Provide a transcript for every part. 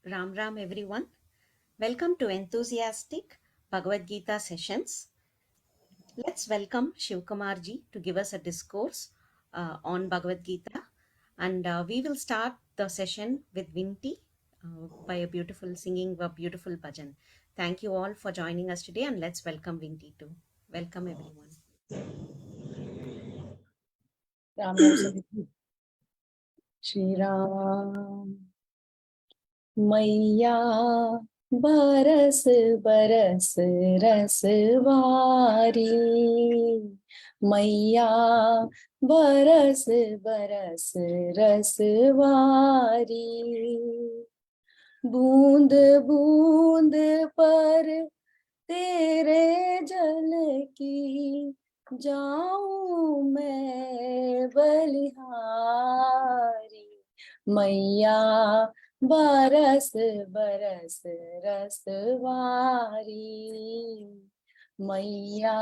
Ram Ram everyone. Welcome to Enthusiastic Bhagavad Geeta sessions. Let's welcome Shiv Kumar ji to give us a discourse on Bhagavad Geeta. And we will start the session with Vinti by a beautiful singing a beautiful bhajan. Thank you all for joining us today, and let's welcome Vinti too. Welcome everyone. Ram Ram सभी। श्री राम मैया बरस बरस रसवारी, मैया बरस बरस रसवारी, बूंद बूंद पर तेरे जल की जाऊं मैं बलिहारी, मैया बरस बरस रसवारी, मैया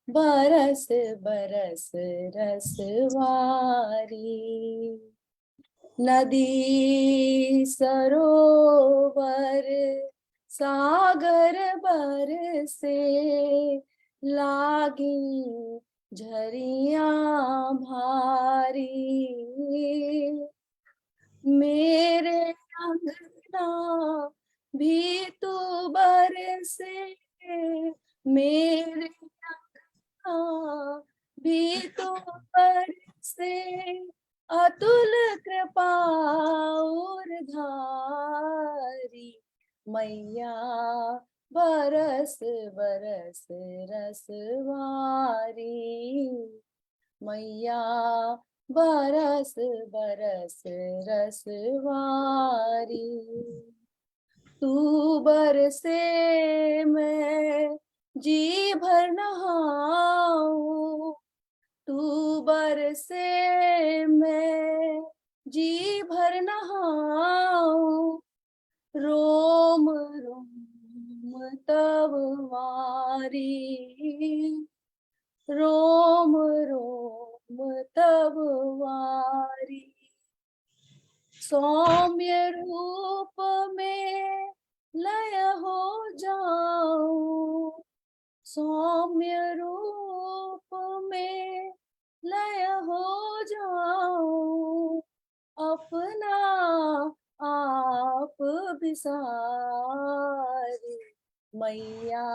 बरस बरस रसवारी, नदी सरोवर सागर बर से लागी झरियां भारी, मेरे अंगना भी तू बरसे, मेरे अंगना भी तू बरसे, अतुल कृपा और धारी, मैया बरस बरस रसवारी, मैया बरस बरस रसवारी, तू बरसे मैं जी भर नहाऊं, तू बरसे मैं जी भर नहाऊं, रोम रोम तब वारी, रोम रोम तब वारी, सौम्य रूप में लय हो जाऊं, सौम्य रूप में लय हो जाऊं, अपना आप बिसारी, मैया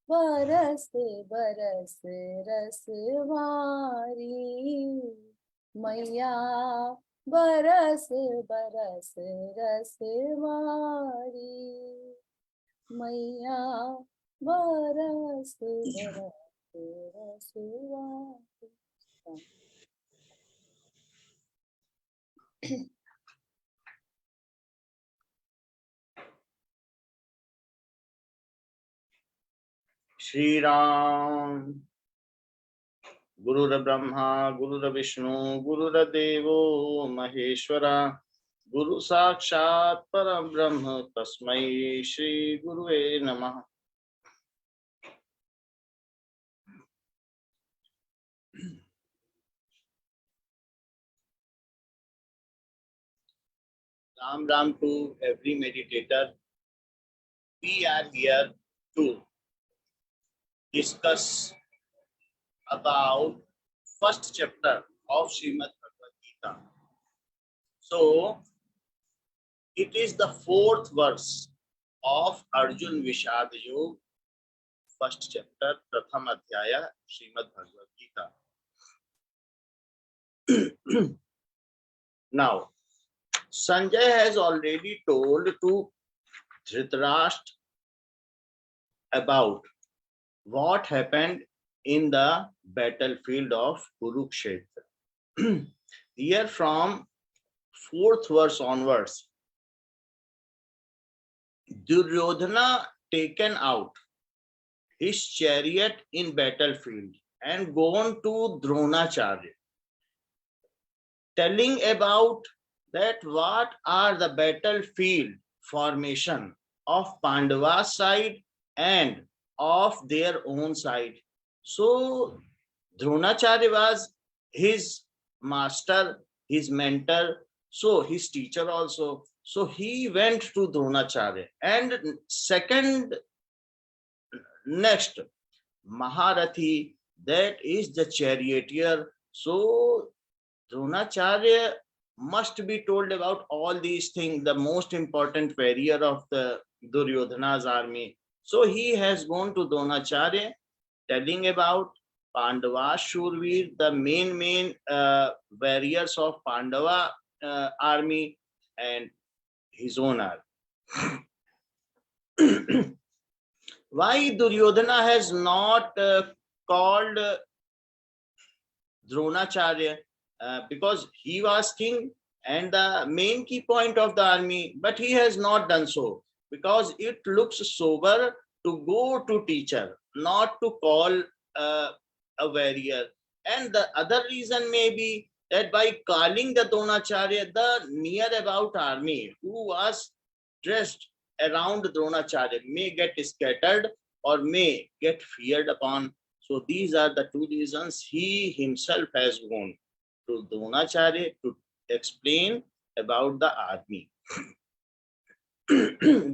बरस बरस रसवारी, मैया बरस बरस रसवारी, मैया बरस बरस रसवारी। श्री राम। गुरुर ब्रह्मा गुरुर विष्णु गुरुर्देवो महेश्वरा, गुरु साक्षात् परम ब्रह्म तस्मै श्री गुरुवे नमः। Ram Ram to every meditator. We are here to discuss about first chapter of Shrimad Bhagwat Geeta. So, it is the fourth verse of Arjun Vishad Yog, first chapter, Pratham Adhyaya, Shrimad Bhagwat Geeta. Now, Sanjay has already told to Dhritarashtra about what happened in the battlefield of Kurukshetra. Here from fourth verse onwards, Duryodhana taken out his chariot in battlefield and gone to Dronacharya, telling about that what are the battlefield formation of Pandava's side and of their own side. So Dronacharya was his master his mentor, so his teacher also. So he went to Dronacharya. And second, next, Maharathi, that is the charioteer. So Dronacharya must be told about all these things, the most important warrior of the Duryodhana's army. So he has gone to Dronacharya, telling about Pandava Shurveer, the main warriors of Pandava army and his own army. Why Duryodhana has not called Dronacharya? Because he was king and the main key point of the army, but he has not done so because it looks sober to go to teacher, not to call a warrior. And the other reason may be that by calling the Dronacharya, the near about army who was dressed around Dronacharya may get scattered or may get feared upon. So these are the two reasons he himself has gone to Dronacharya to explain about the army.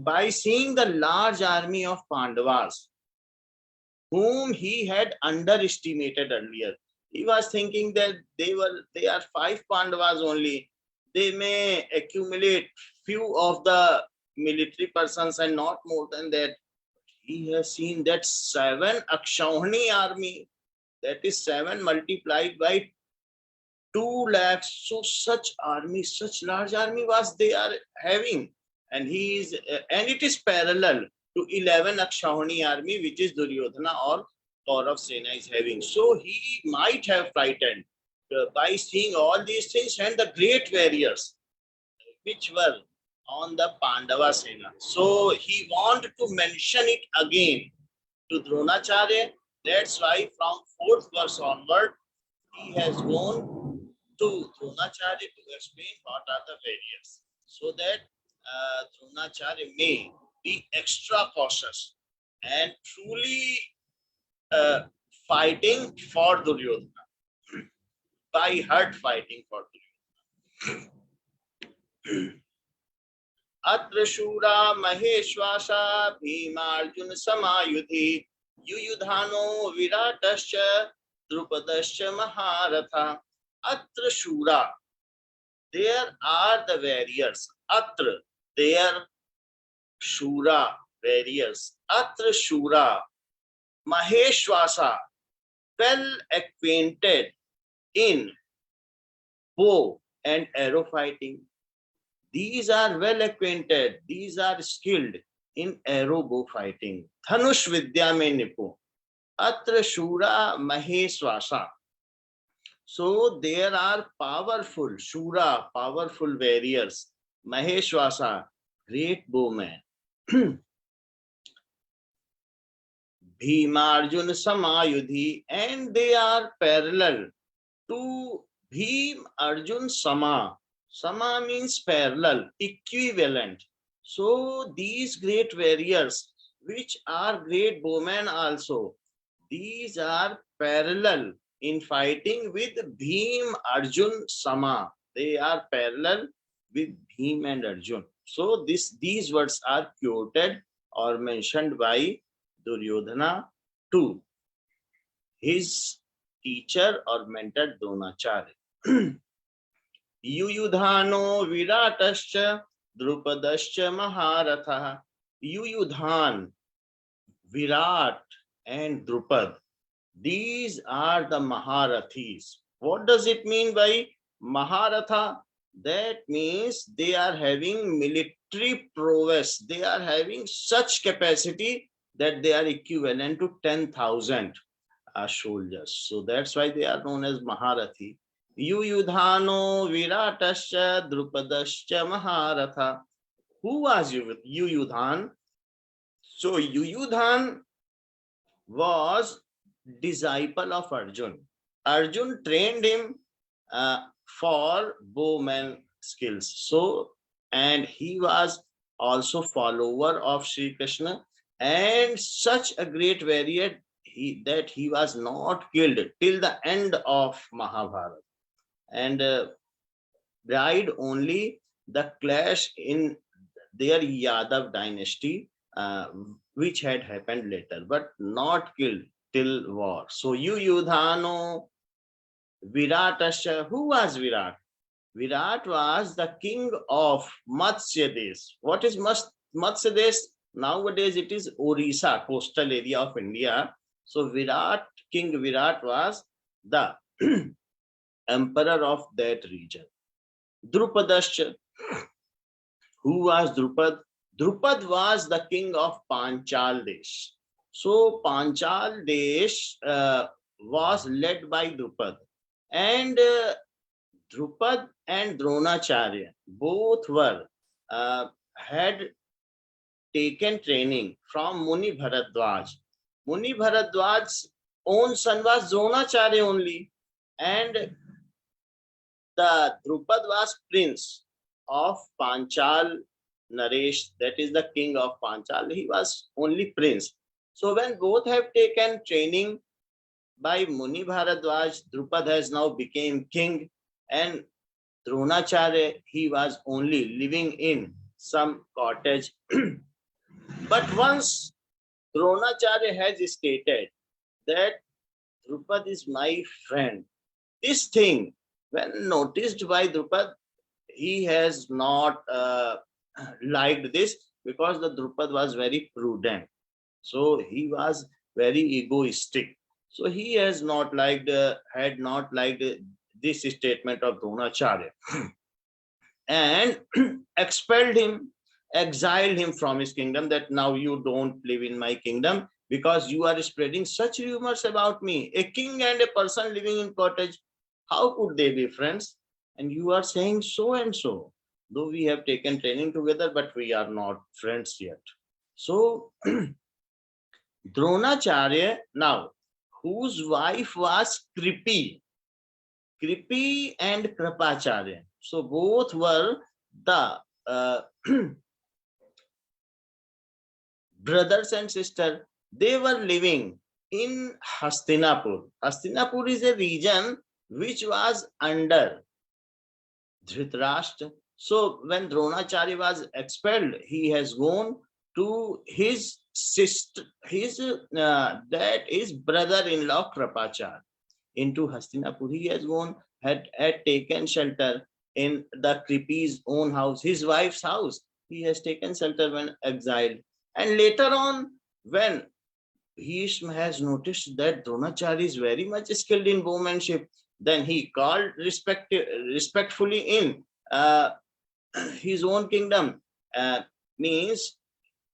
By seeing the large army of Pandavas, whom he had underestimated earlier, he was thinking that they are 5 Pandavas only. They may accumulate few of the military persons and not more than that. He has seen that 7 Akshauhani army, that is 7 multiplied by 2 lakhs. So such army, such large army was they are having, and he is, and it is parallel to 11 Akshauhani army, which is Duryodhana or Kaurav Sena is having. So he might have frightened by seeing all these things and the great warriors which were on the Pandava Sena. So he wanted to mention it again to Dronacharya. That's why from 4th verse onward, he has gone to Dronacharya to explain what are the variants, so that Dronacharya may be extra cautious and truly fighting for Duryodhana, by heart fighting for Duryodhana. Atra Shura Maheshwasa Bhimarjun Samayudhi Yuyudhano Viratascha Drupadascha Maharatha. Atra Shura, there are the warriors. Atra, there, Shura, warriors. Atra Shura, Maheshwasa, well acquainted in bow and arrow fighting. These are well acquainted, these are skilled in arrow bow fighting. Dhanush Vidya mein nipu. Atra Shura Maheshwasa. So there are powerful Shura, powerful warriors. Maheshwasa, great bowman. Bhimarjun Samayudhi, and they are parallel to Bhim Arjun Sama. Sama means parallel, equivalent. So these great warriors, which are great bowmen also, these are parallel in fighting with Bhim Arjun Sama. They are parallel with Bhim and Arjun. So these words are quoted or mentioned by Duryodhana to his teacher or mentor Dronacharya. Yuyudhano Viratascha Drupadascha Maharatha. Yuyudhan, Virat and Drupad, these are the Maharathis. What does it mean by Maharatha? That means they are having military prowess. They are having such capacity that they are equivalent to 10,000 soldiers. So that's why they are known as Maharathi. Yuyudhano Viratascha Drupadascha Maharatha. Who was Yuyudhan? So Yuyudhan was disciple of Arjun. Arjun trained him for bowman skills. So, and he was also follower of Sri Krishna, and such a great warrior that he was not killed till the end of Mahabharata. And died only the clash in their Yadav dynasty, which had happened later, but not killed till war. So you Yudhano Viratasya. Who was Virat? Virat was the king of Matsya Desh. What is Matsya Desh? Nowadays it is Orissa, coastal area of India. So King Virat was the emperor of that region. Drupadasya. Who was Drupad? Drupad was the king of Panchal Desh. So Panchal Desh was led by Drupad. And Drupad and Dronacharya both were had taken training from Muni Bharadwaj. Muni Bharadwaj's own son was Dronacharya only, and the Drupad was prince of Panchal Naresh, that is the king of Panchal. He was only prince. So when both have taken training by Muni Bharadwaj, Drupad has now become king, and Dronacharya, he was only living in some cottage. But once Dronacharya has stated that Drupad is my friend, this thing, when noticed by Drupad, he has not liked this, because the Drupad was very prudent. So he was very egoistic. So he has not liked, had not liked this statement of Dronacharya, and expelled him, exiled him from his kingdom, that now you don't live in my kingdom because you are spreading such rumors about me. A king and a person living in cottage, how could they be friends? And you are saying so and so, though we have taken training together, but we are not friends yet. So Dronacharya, now, whose wife was Kripi and Kripacharya. So both were the brothers and sisters. They were living in Hastinapur. Hastinapur is a region which was under Dhritarashtra. So when Dronacharya was expelled, he has gone to his sister, that is brother-in-law Kripacharya, into Hastinapur. He has gone, had taken shelter in the Kripi's own house, his wife's house. He has taken shelter when exiled. And later on, when Bhishma has noticed that Dronacharya is very much skilled in bowmanship, then he called respectfully in his own kingdom, means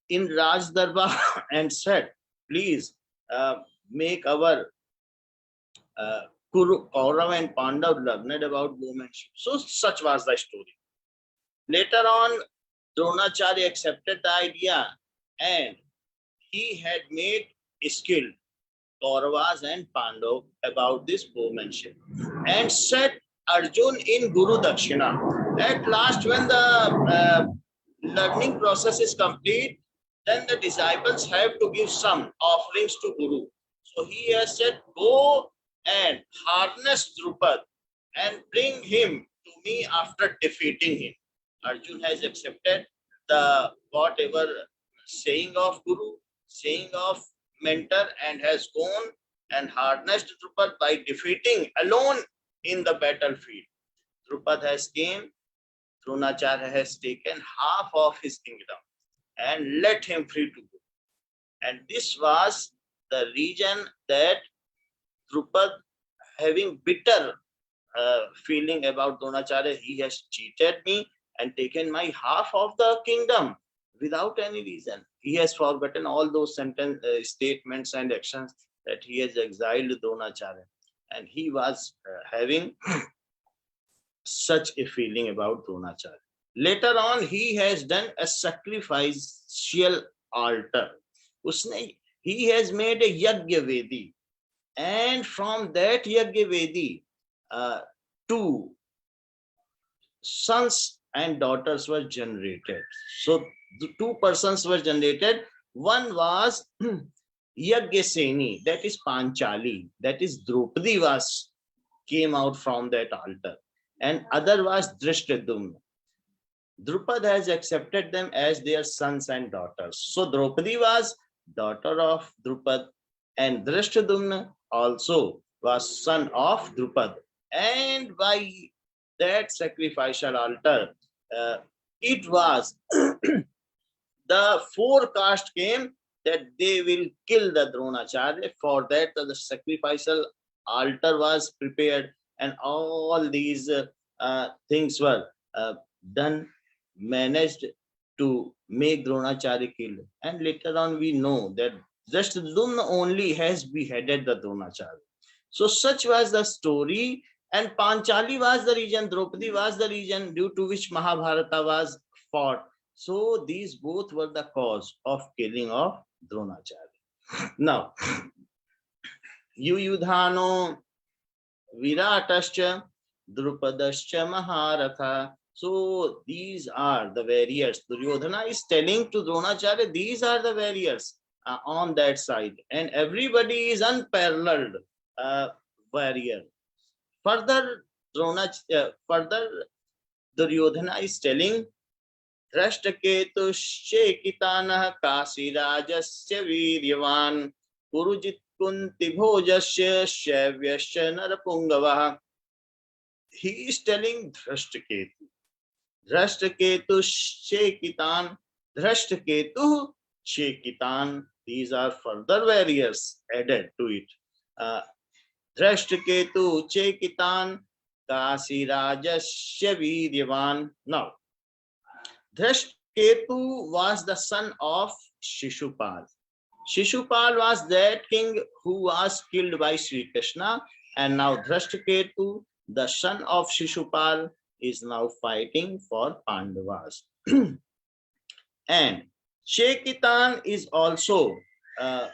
in Raj Darbar, and said, please make our Kaurav and Pandav learned about bowmanship. So such was the story. Later on, Dronacharya accepted the idea, and he had made skilled Kauravas and Pandav about this bowmanship, and set Arjun in Guru Dakshina. At last, when the learning process is complete, then the disciples have to give some offerings to Guru. So he has said, go and harness Drupad and bring him to me after defeating him. Arjun has accepted the whatever saying of Guru, saying of mentor, and has gone and harnessed Drupad by defeating alone in the battlefield. Drupad has came, Dronacharya has taken half of his kingdom and let him free to go. And this was the region that Drupad, having bitter feeling about Dronacharya, he has cheated me and taken my half of the kingdom without any reason. He has forgotten all those statements and actions that he has exiled Dronacharya. And he was having such a feeling about Dronacharya. Later on, he has done a sacrificial altar. He has made a Yagya Vedi. And from that Yagya Vedi, two sons and daughters were generated. So the two persons were generated. One was Yagyaseni, that is Panchali, that is Draupadi came out from that altar. and other was Drishtadumna. Drupad has accepted them as their sons and daughters. So Draupadi was daughter of Drupad, and Drishtadumna also was son of Drupad. And by that sacrificial altar, uh, it was the forecast came that they will kill the Dronacharya. For that, the sacrificial altar was prepared, and all these things were done, managed to make Dronacharya killed. And later on, we know that just Dun only has beheaded the Dronacharya. So, such was the story. And Panchali was the region, Draupadi was the region due to which Mahabharata was fought. So these both were the cause of killing of Dronacharya. Now, Yuyudhano Viratascha Drupadascha Maharatha. So these are the warriors. Duryodhana is telling to Dronacharya, these are the warriors on that side, and everybody is unparalleled warrior. Further, further Duryodhana is telling धृष्टकेतुश्चेकितानः काशीराजस्य वीर्यवान् Purujit कुन्तिभोजस्य शैव्यश्च नरपुङ्गवः. He is telling Dhrashtaketu. Dhrashtaketushchekitan, Dhrashtaketu Chekitan. These are further warriors added to it. Dhrashtaketu Chekitan Kasirajasya Viryavan. Now, Dhrashtaketu was the son of Shishupal. Shishupal was that king who was killed by Sri Krishna, and now Dhrashtaketu, the son of Shishupal, is now fighting for Pandavas. And Shekitan is also a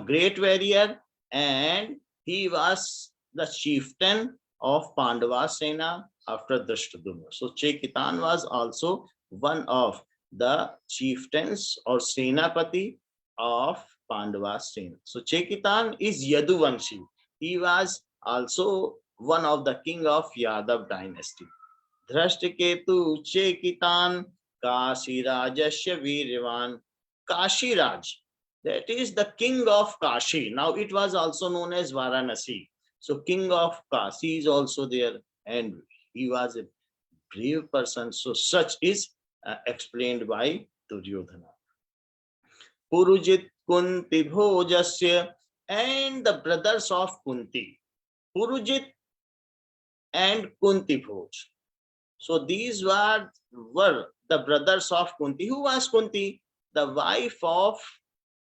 great warrior, and he was the chieftain of Pandava Sena after Drishtadumna. So Chekitan was also one of the chieftains or Senapati of Pandava Sena. So Chekitan is Yaduvanshi. He was also one of the king of Yadav dynasty. Dhrashtaketu Chekitan Kashirajasya Viryavan. Kashiraj, that is the king of Kashi. Now it was also known as Varanasi. So king of Kashi is also there, and he was a brave person. So such is explained by Duryodhana. Purujit Kunti Bhojasya, and the brothers of Kunti, Purujit and Kunti Bhoj. So these were the brothers of Kunti. Who was Kunti? The wife of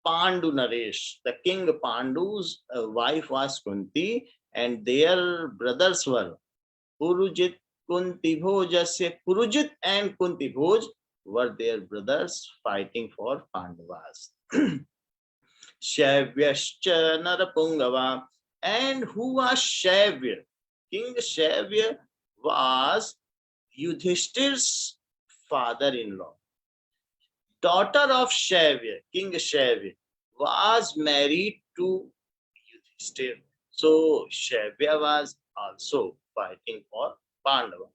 Pandu Naresh. The king Pandu's wife was Kunti, and their brothers were Purujit Kunti Bhojasya. Purujit and Kunti Bhoj were their brothers fighting for Pandavas. Shaivyascha Narapungava. And who was Shaivya? King Shaivya was Yudhishthir's father-in-law. Daughter of Shaivya, King Shaivya, was married to Yudhishthir. So Shaivya was also fighting for Pandava.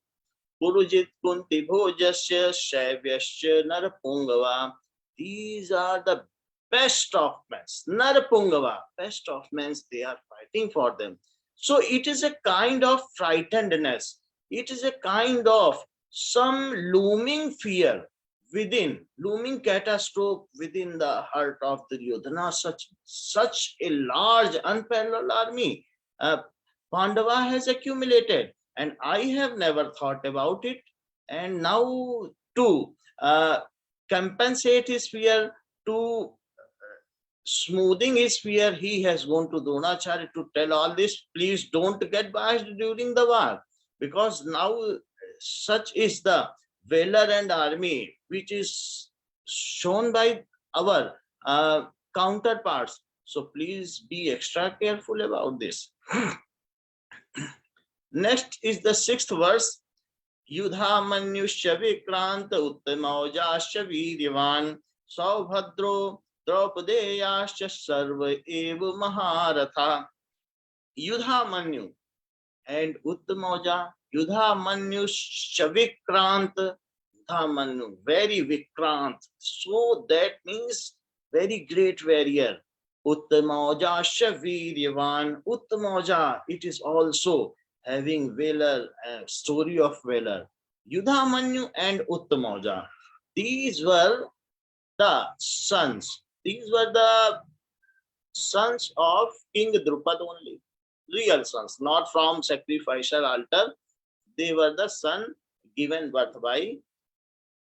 Purujit Kunti Bhojasya Shaivyasya Narapungava. These are the best of men. Narapungava, best of men, they are fighting for them. So it is a kind of frightenedness. It is a kind of some looming fear within, looming catastrophe within the heart of Duryodhana. Such a large, unparalleled army Pandava has accumulated, and I have never thought about it. And now to compensate his fear, to smoothing his fear, he has gone to Dronacharya to tell all this. Please don't get biased during the war, because now such is the valor and army which is shown by our counterparts. So please be extra careful about this. Next is the 6th verse. Yudha Manyusya Vikranta Uttamaujaasya Viryavan Saubhadro Draupadeyasya Sarva Eva Maharatha. Yudha Manyu, and Uttamaja, Yudhamanyu Shavikrant, Yudhamanyu, very Vikrant. So that means very great warrior. Uttamaja Shaviryavan, Uttamaja, it is also having valor, story of valor. Yudhamanyu and Uttamaja, these were the sons. These were the sons of King Drupad only. Real sons, not from sacrificial altar. They were the son given birth by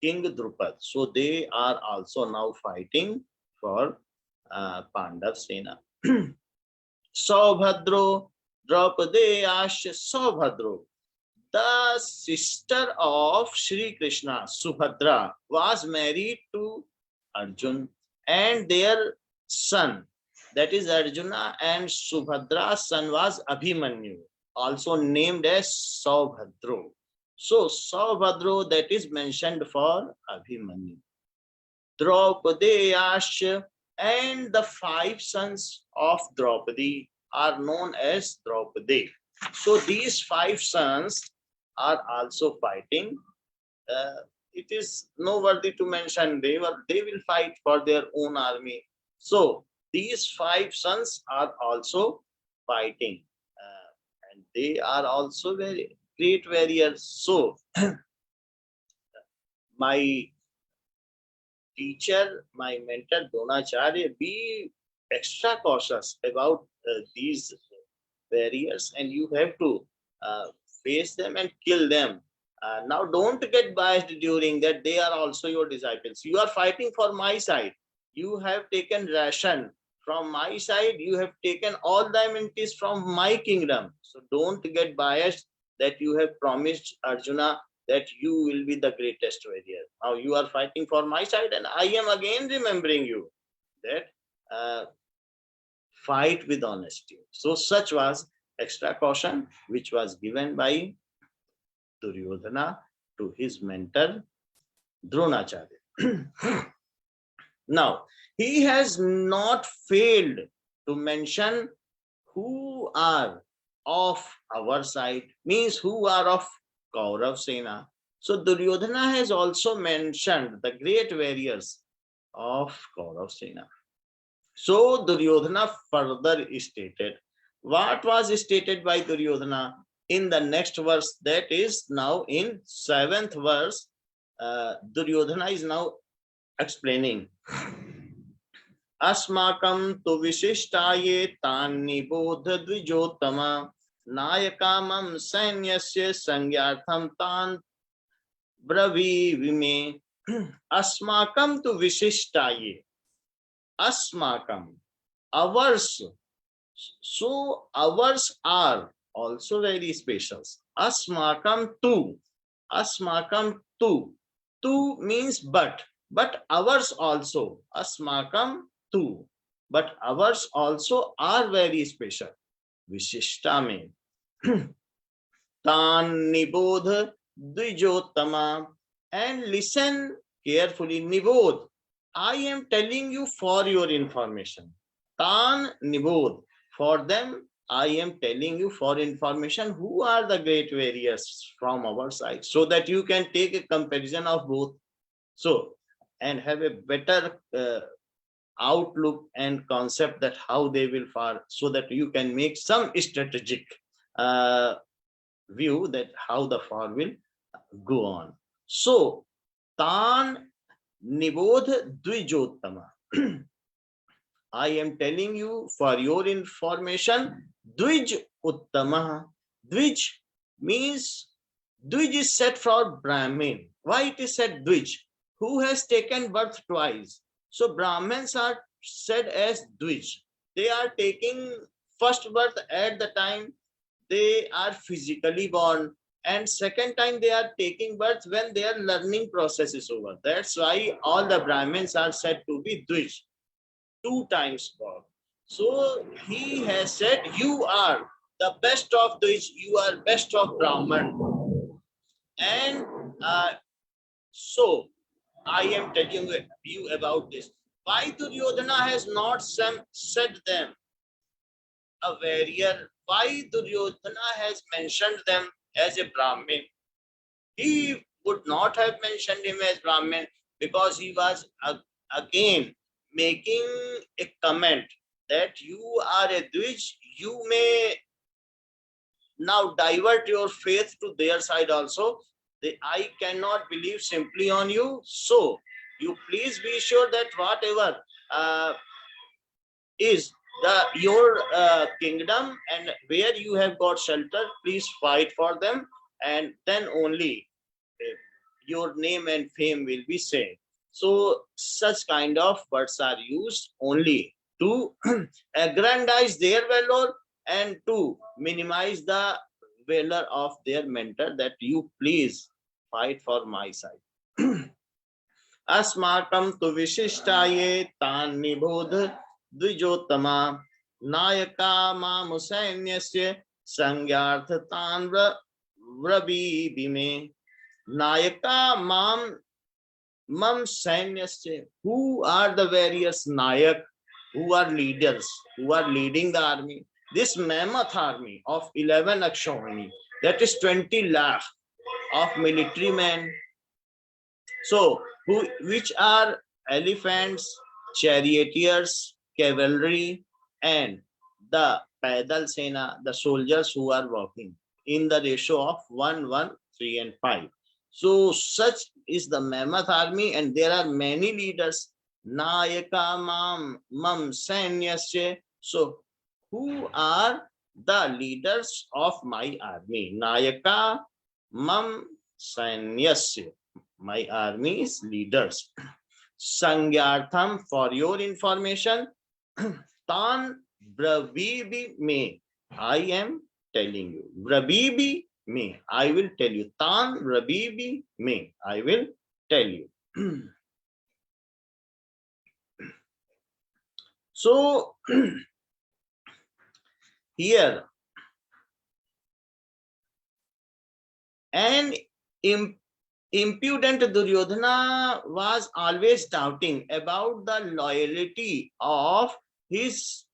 King Drupad. So they are also now fighting for Pandav Sena. Saubhadro, Draupadeyash Saubhadro. The sister of Sri Krishna, Subhadra, was married to Arjun, and their son, that is Arjuna and Subhadra's son, was Abhimanyu, also named as Saubhadro. So Saubhadro, that is mentioned for Abhimanyu. Draupadeyash, and the 5 sons of Draupadi are known as Draupadi. So these 5 sons are also fighting. It is noteworthy to mention they will fight for their own army. So these 5 sons are also fighting, and they are also very great warriors. So my teacher, my mentor Dronacharya, be extra cautious about these barriers, and you have to face them and kill them. Now, don't get biased during that. They are also your disciples. You are fighting for my side. You have taken ration from my side. You have taken all the amenities from my kingdom. So don't get biased that you have promised Arjuna that you will be the greatest warrior. Now you are fighting for my side, and I am again remembering you that fight with honesty. So such was extra caution which was given by Duryodhana to his mentor Dronacharya. Now, he has not failed to mention who are of our side, means who are of Kaurav Sena. So Duryodhana has also mentioned the great warriors of Kaurav Sena. So Duryodhana further stated. What was stated by Duryodhana in the next verse? That is now in 7th verse. Duryodhana is now explaining. Asmakam tu visishtaye tan nibodh dvijottama nayakamam sainyasya sangyartham tan bravivime. Asmakam tu visishtaye. Asmakam, ours. So ours are also very special. Asmakam tu. Asmakam tu. Tu means but ours also. Asmakam tu. But ours also are very special. Vishishta mein. Tan nibodh dvijottama. And listen carefully. Nibodh. I am telling you for your information. Tan nibodh. For them, I am telling you for information who are the great warriors from our side, so that you can take a comparison of both. So, and have a better outlook and concept that how they will fare, so that you can make some strategic view that how the far will go on. So, Tan Nibodh Dvijottama. I am telling you for your information, Dvij Uttama. Dvij means, Dvij is said for Brahmin. Why it is said Dvij? Who has taken birth twice. So Brahmins are said as Dvij. They are taking first birth at the time they are physically born, and second time they are taking birth when their learning process is over. That's why all the Brahmins are said to be Dvij. 2 times born. So he has said, you are the best of Dvij, you are best of Brahman. And so I am telling you about this. Why Duryodhana has not said them a warrior why Duryodhana has mentioned them as a Brahmin? He would not have mentioned him as Brahmin because he was again making a comment that you are a Dwij, you may now divert your faith to their side also. I cannot believe simply on you. So you please be sure that whatever is your kingdom and where you have got shelter, please fight for them, and then only your name and fame will be saved. So such kind of words are used only to aggrandize their valor and to minimize the valor of their mentor, that you please fight for my side. अस्माकं तु विशिष्टाये तान् निबोध द्विजोत्तमा Nykaa मामु सैन्यस्य संज्ञार्थतान् व्रवीभिमे Nykaa mam sainyasya. Who are the various nayak, who are leaders, who are leading the army? This mammoth army of 11 Akshauhini, that is 20 lakh of military men. So, which are elephants, charioteers, cavalry, and the Paidal Sena, the soldiers who are walking in the ratio of 1, 1, 3, and 5. So, such is the mammoth army, and there are many leaders. Nayaka mam sainyasya. So, who are the leaders of my army? Nayaka mam sainyasya. My army's leaders. Sangyartham, for your information, Tan Bravibi me. I am telling you. Bravibi me. I will tell you. Tan Bravibi me. I will tell you. So, here, an impudent Duryodhana was always doubting about the loyalty of his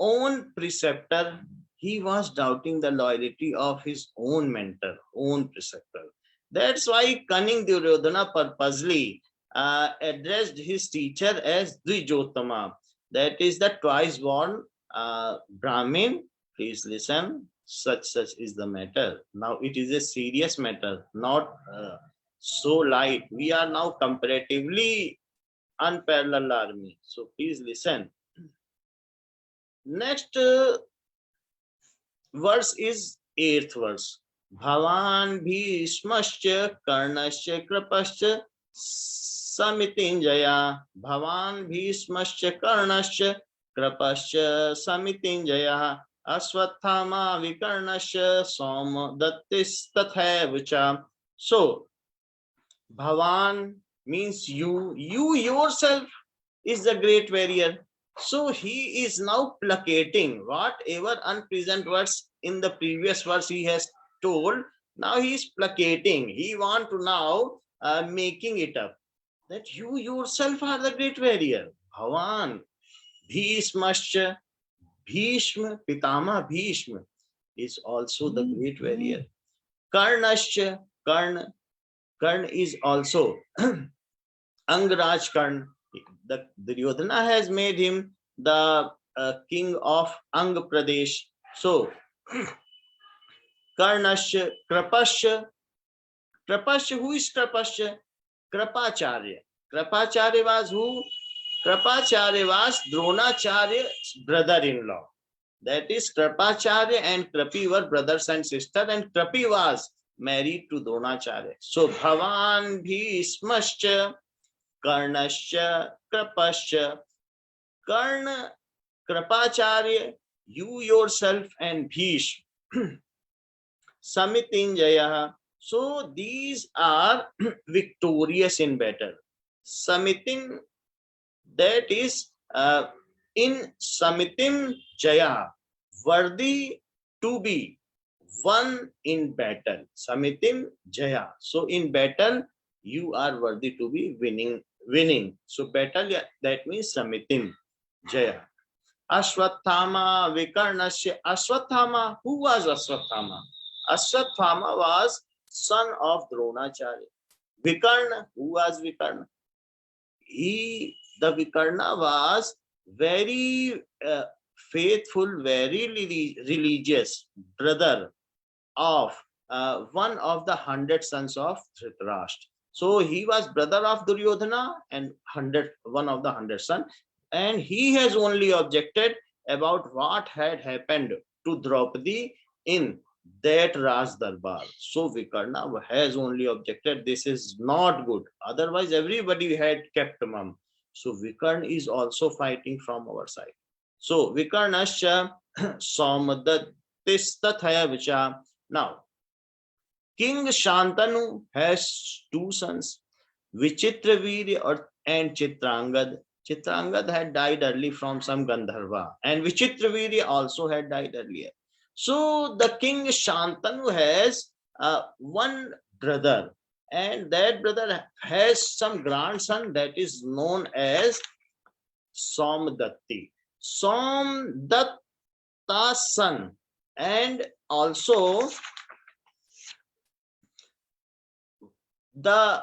own preceptor. He was doubting the loyalty of his own mentor, own preceptor. That's why cunning Duryodhana purposely addressed his teacher as Dvijottama. That is the twice born Brahmin. Please listen. Such is the matter. Now it is a serious matter, not so light. We are now comparatively unparalleled army. So please listen. Next verse is 8th verse. Bhavan bhishmascha karnascha krapascha samitinjaya. Bhavan bhishmascha karnascha krapascha samitinjaya. Aswathama vikarnascha soma dattis tathaevacha. So Bhavan means you yourself is the great warrior. So he is now placating whatever unpleasant words in the previous verse he has told. Now he is placating. He want to now making it up that you yourself are the great warrior. Bhavan, Bhishmascha, Bhishma, Pitama Bhishma is also the great warrior. Karnascha, Karna is also Angraj Karna. The Duryodhana has made him the king of Ang Pradesh. So Karnasya, Krapasya. Krapasya, who is Krapasya? Krapacharya. Krapacharya was who? Krapacharya was Dronacharya's brother-in-law. That is Krapacharya and Krapi were brothers and sisters, and Krapi was married to Dronacharya. So Bhavan Bhishmascha Karnascha Krapascha. Karna, Krapacharya, you yourself, and Bhish Samitinjaya. So these are victorious in battle. Samitin, that is in Samitim Jaya, worthy to be won in battle. Samitim Jaya. So in battle, you are worthy to be winning. So battle, that means Samitim Jaya. Ashwathama Vikarnasya. Ashwathama, who was Ashwathama? Ashwathama was son of Dronacharya. Vikarna, who was Vikarna? The Vikarna was very faithful, very religious brother of one of the 100 sons of Dhritarashtra. So he was brother of Duryodhana and one of the 100 sons, and he has only objected about what had happened to Draupadi in that Raj Darbar. So Vikarna has only objected, this is not good. Otherwise, everybody had kept mum. So Vikarna is also fighting from our side. So Vikarnascha Somadattisthathaya Vicha. Now, King Shantanu has two sons, Vichitravirya and Chitrangad. Chitrangad had died early from some Gandharva, and Vichitravirya also had died earlier. So the king Shantanu has one brother, and that brother has some grandson that is known as Somdatti. Somdatta's son, and also the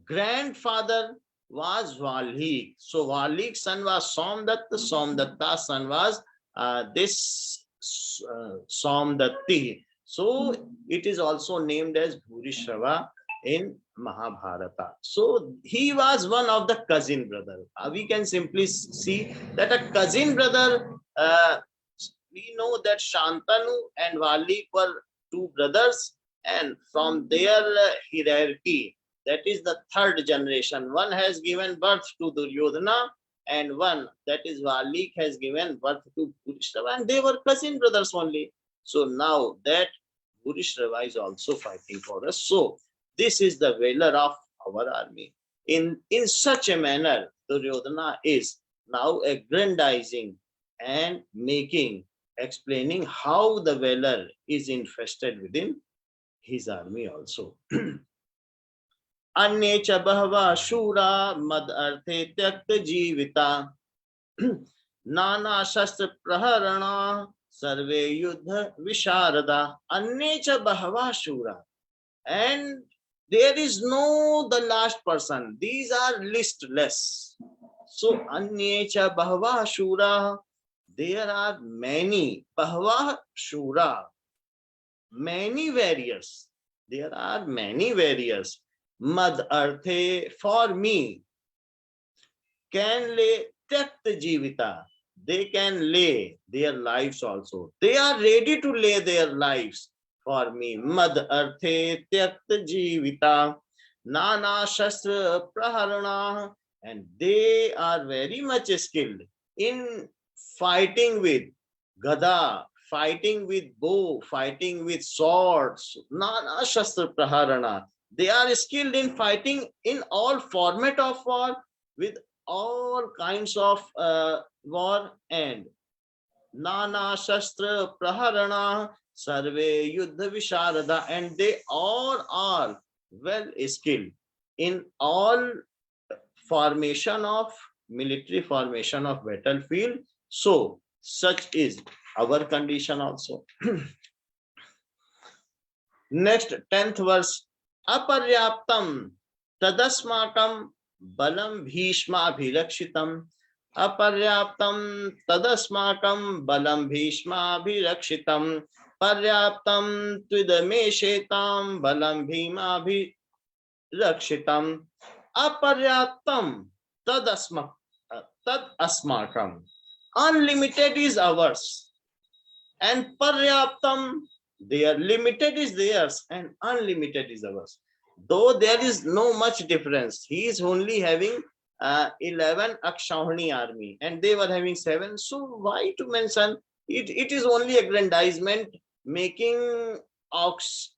grandfather was Valmik. So Valmik's son was Somdatta. Somdatta's son was this Somdatti. So it is also named as Bhurishrava in Mahabharata. So he was one of the cousin brother. We can simply see that a cousin brother. We know that Shantanu and Valmik were two brothers, and from their hierarchy, that is the third generation, one has given birth to Duryodhana, and one, that is Valmik, has given birth to Bhurishrava, and they were cousin brothers only. So now that Bhurishrava is also fighting for us. So this is the valor of our army. In such a manner, Duryodhana is now aggrandizing and explaining how the valor is infested within his army also. अन्ये च बहवः शूरा मद अर्थे त्यक्त जीविता नाना शस्त्र प्रहरणा सर्वे युद्ध विशारदा. अन्ये च बहवः शूरा, and there is no the last person, these are listless. So अन्ये च बहवः शूरा, there are many, bhava shura, many warriors. There are many warriors. Mad arthe, for me, can lay tyakt jivita. They can lay their lives also. They are ready to lay their lives for me. Mad arthe tyakt jivita. Nana shastra praharana. And they are very much skilled in fighting with gada, fighting with bow, fighting with swords, nana shastra praharana. They are skilled in fighting in all format of war, with all kinds of war, and nana shastra praharana sarve yuddha visharada, and they all are well skilled in all formation of military formation of battlefield. So such is our condition also. Next, 10th verse. Aparyaptam tadasmakam balam bhishma bhirakshitam. Aparyaptam tadasmakam balam bhishma bhirakshitam. Paryaptam tvidameshetam balam bhima bhirakshitam. Aparyaptam tadasmakam. Unlimited is ours, and paryaptam, their limited is theirs, and unlimited is ours. Though there is no much difference, he is only having 11 Akshauhani army, and they were having 7. So why to mention it? It is only aggrandizement, making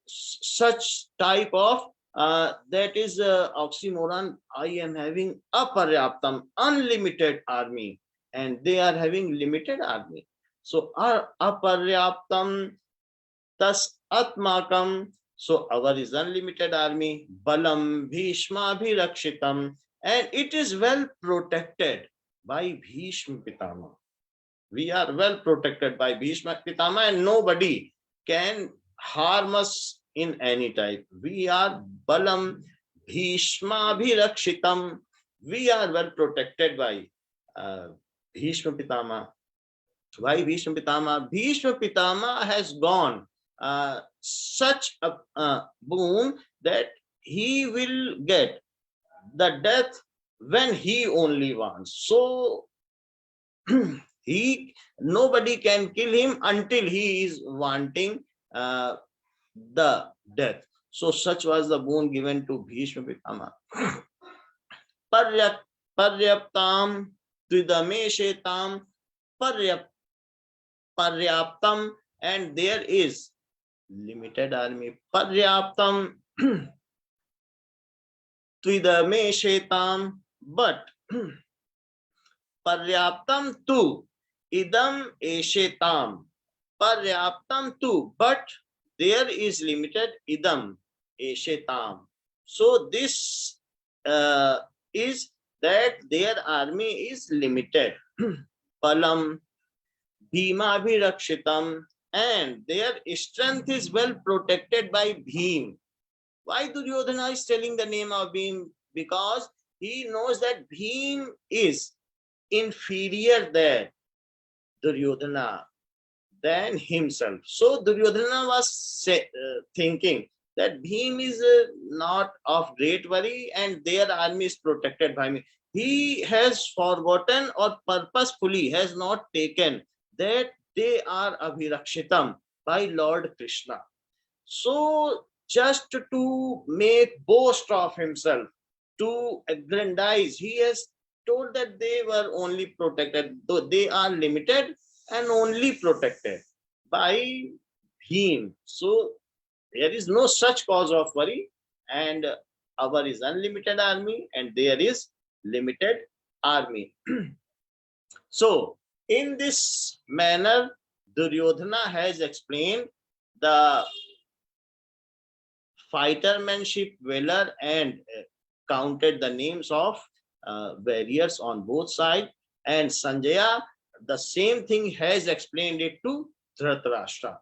such type of that is oxymoron. I am having aparyaptam, unlimited army, and they are having limited army. So aparyaptam tas atmakam. So our is unlimited army. Balam bhishma bhirakshitam, and it is well protected by Bhishma Pitama. We are well protected by Bhishma Pitama, and nobody can harm us in any type. We are Balam Bhishma Bhirakshitam. We are well protected by Bhishma Pitama. Why Bhishma Pitama? Bhishma Pitama has gone such a boon that he will get the death when he only wants. So nobody can kill him until he is wanting the death. So such was the boon given to Bhishma Pitama. Paryaptam Tridameshetam Paryaptam, and there is limited army. Paryaptam Tvidameshetam, but Paryaptam tu idam eshetam. Paryaptam tu, but there is limited idam eshetam. So this is that their army is limited. Palam Bhima Bhirakshitam, and their strength is well protected by Bhim. Why Duryodhana is telling the name of Bhim? Because he knows that Bhim is inferior than Duryodhana, than himself. So Duryodhana was thinking that Bhim is not of great worry and their army is protected by me. He has forgotten or purposefully has not taken that they are Abhirakshitam by Lord Krishna. So just to make boast of himself, to aggrandize, he has told that they were only protected, though they are limited and only protected by him. So there is no such cause of worry, and our is unlimited army and there is limited army. So in this manner, Duryodhana has explained the fightermanship, valor, and counted the names of warriors on both sides. And Sanjaya, the same thing, has explained it to Dhritarashtra.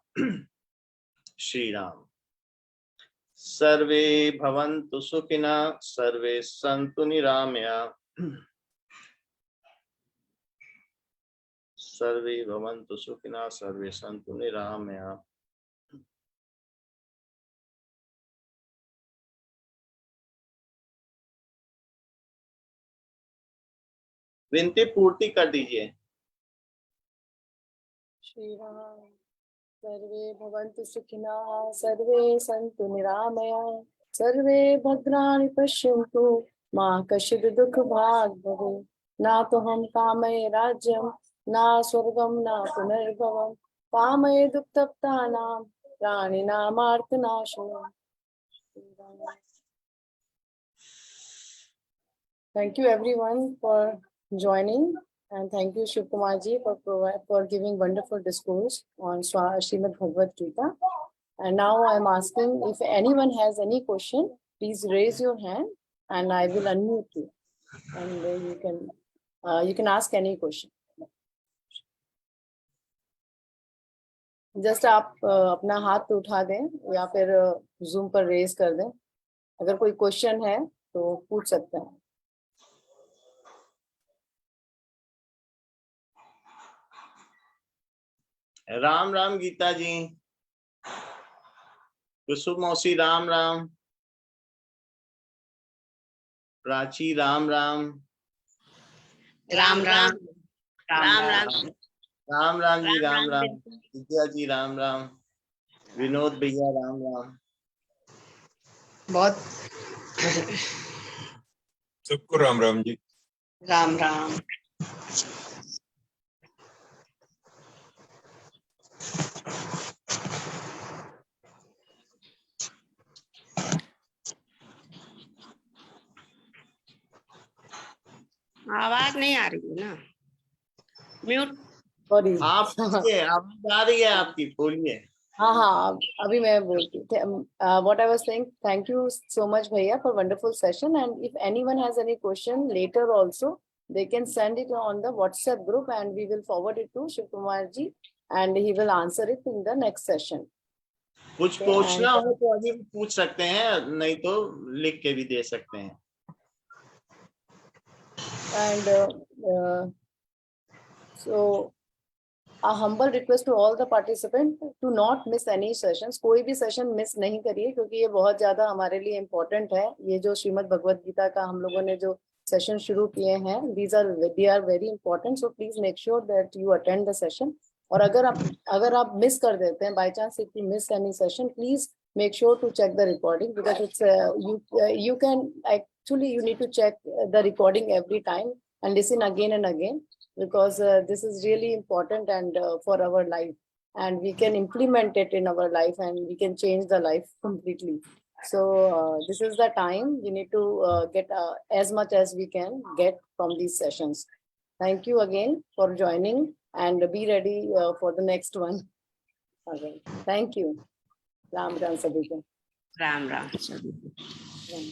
Shri Ram. Sarve bhavantu sukhina, sarve santu niramya. Sarve bhavantu sukhina, sarve santu niramya. विनती पूर्ति कर दीजिए. श्री राम सर्वे भवन्तु सुखिनः सर्वे सन्तु निरामयाः सर्वे भद्राणि पश्यन्तु मा कश्चित् दुःखभाग् भवेत् न तो हम कामये राज्यं न स्वर्गं न पुनर्भवं कामये दुःखतप्तानां प्राणिनामार्तनाशनम्. Thank you everyone for joining, and thank you Shiv Kumar ji for giving wonderful discourse on Shrimad Bhagwat Geeta. And now I am asking if anyone has any question, please raise your hand and I will unmute you, and you can ask any question. Just आप अपना हाथ उठा दें या फिर Zoom पर raise कर दें. अगर कोई क्वेश्चन है तो पूछ सकते हैं. राम राम गीता जी, कुसुम मौसी राम राम, प्राची राम राम, राम राम राम राम राम राम जी राम राम राम, विद्या जी राम राम, विनोद भैया राम राम. बहुत सबको राम राम जी. राम राम. आवाज नहीं आ रही है ना, म्यूट. सॉरी. आप आवाज आ रही है आपकी, बोलिए. हाँ अभी मैं बोलती हूँ. What I was saying, thank you so much भैया for wonderful session, and if anyone has any question later also, they can send it on the WhatsApp group and we will forward it to Shiv Kumar ji and he will answer it in the next session. कुछ Okay, पूछना and- हो तो अभी भी पूछ सकते हैं, नहीं तो लिख के भी दे सकते हैं. And so a humble request to all the participants to not miss any sessions. कोई भी session miss नहीं करिए क्योंकि ये बहुत ज्यादा हमारे लिए important है. ये जो श्रीमद् भगवत गीता का हम लोगों ने जो session शुरू किए हैं, they are very important. So please make sure that you attend the session. और अगर आप miss कर देते हैं, by chance if you miss any session, please make sure to check the recording because it's you can actually you need to check the recording every time and listen again and again. Because this is really important and for our life and we can implement it in our life and we can change the life completely. So this is the time we need to get as much as we can get from these sessions. Thank you again for joining and be ready for the next one. Okay. Thank you. Ram Ram Sabhi ko. Ram Ram. Ram.